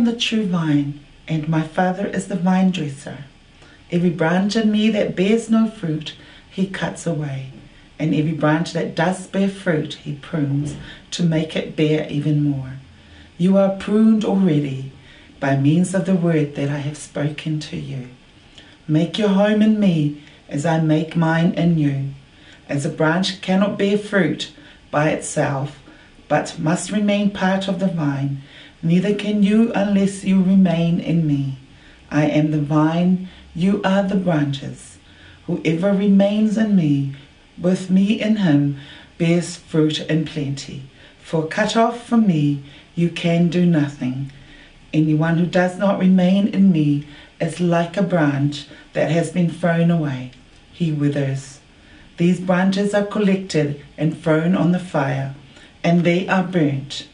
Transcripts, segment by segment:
the true vine, and my Father is the vine dresser. Every branch in me that bears no fruit, he cuts away. And every branch that does bear fruit, he prunes to make it bear even more. You are pruned already by means of the word that I have spoken to you. Make your home in me as I make mine in you. As a branch cannot bear fruit by itself, but must remain part of the vine, neither can you unless you remain in me. I am the vine, you are the branches. Whoever remains in me, with me in him, bears fruit in plenty. For cut off from me, you can do nothing. Anyone who does not remain in me is like a branch that has been thrown away. He withers. These branches are collected and thrown on the fire, and they are burnt.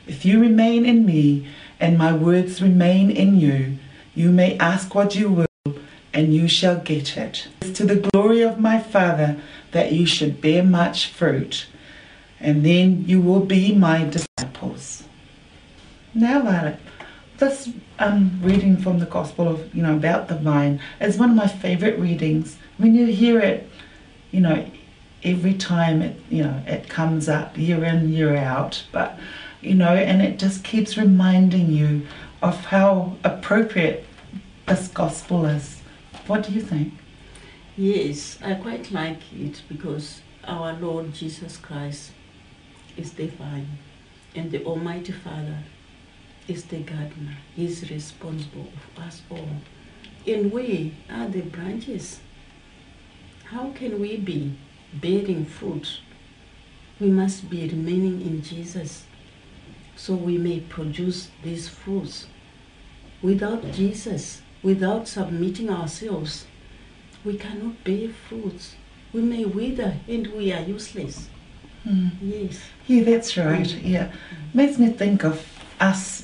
If you remain in me, and my words remain in you, you may ask what you will, and you shall get it. It's to the glory of my Father that you should bear much fruit, and then you will be my disciples. Now, Violet, this reading from the Gospel of, about the vine is one of my favorite readings. When you hear it, every time it comes up year in, year out, but, and it just keeps reminding you of how appropriate this Gospel is. What do you think? Yes, I quite like it because our Lord Jesus Christ is the vine and the Almighty Father is the gardener. He's responsible for us all. And we are the branches. How can we be bearing fruit? We must be remaining in Jesus so we may produce these fruits. Without Jesus, without submitting ourselves, we cannot bear fruits. We may wither and we are useless. Yes. Yeah, that's right. Yeah. Makes me think of us,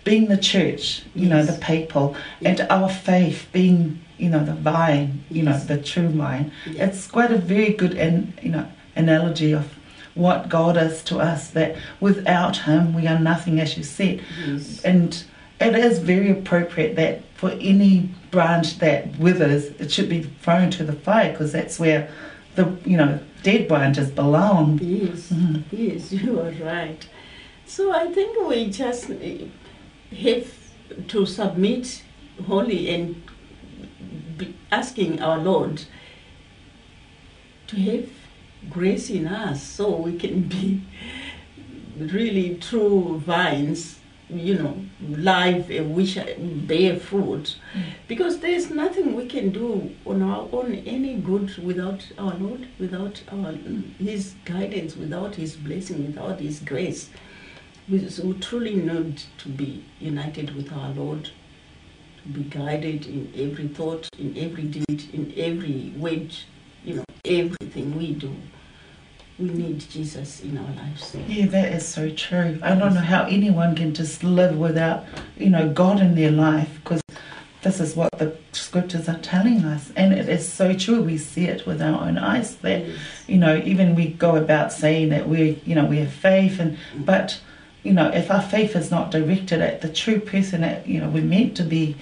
being the church, the people, and our faith being, the vine, the true vine. Yes. It's quite a very good, analogy of what God is to us, that without him we are nothing, as you said. Yes. And it is very appropriate that for any branch that withers, it should be thrown to the fire, because that's where the, dead branches belong. Yes, yes, you are right. So I think we just have to submit wholly and be asking our Lord to have grace in us so we can be really true vines, live, which bear fruit. Because there's nothing we can do on our own any good without our Lord, without his guidance, without his blessing, without his grace. We truly need to be united with our Lord, to be guided in every thought, in every deed, in every word, everything we do. We need Jesus in our lives. Yeah, that is so true. I don't know how anyone can just live without, God in their life, because this is what the scriptures are telling us. And it is so true. We see it with our own eyes that, even we go about saying that we have faith, but, if our faith is not directed at the true person that, we're meant to be,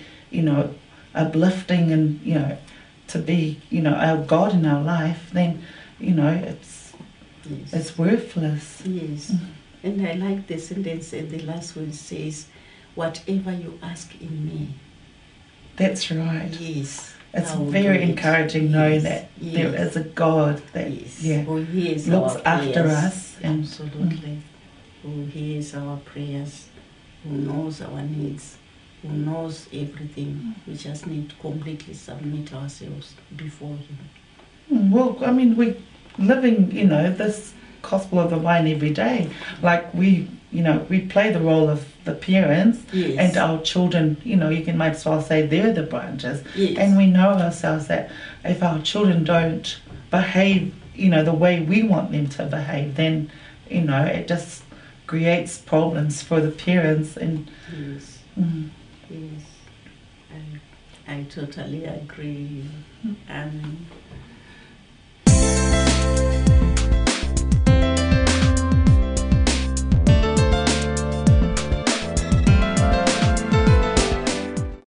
uplifting and, to be, our God in our life, then, it's worthless. Yes. And I like the sentence at the last one says, whatever you ask in me. That's right. Yes. It's very encouraging knowing that there is a God that who hears looks our after prayers. us. Absolutely. Who hears our prayers, who knows our needs, who knows everything. We just need to completely submit ourselves before him. Well, we're living, this gospel of the vine every day. Like we play the role of the parents, and our children, you might as well say they're the branches. Yes. And we know ourselves that if our children don't behave, the way we want them to behave, then, it just creates problems for the parents. And yes, yes, I totally agree.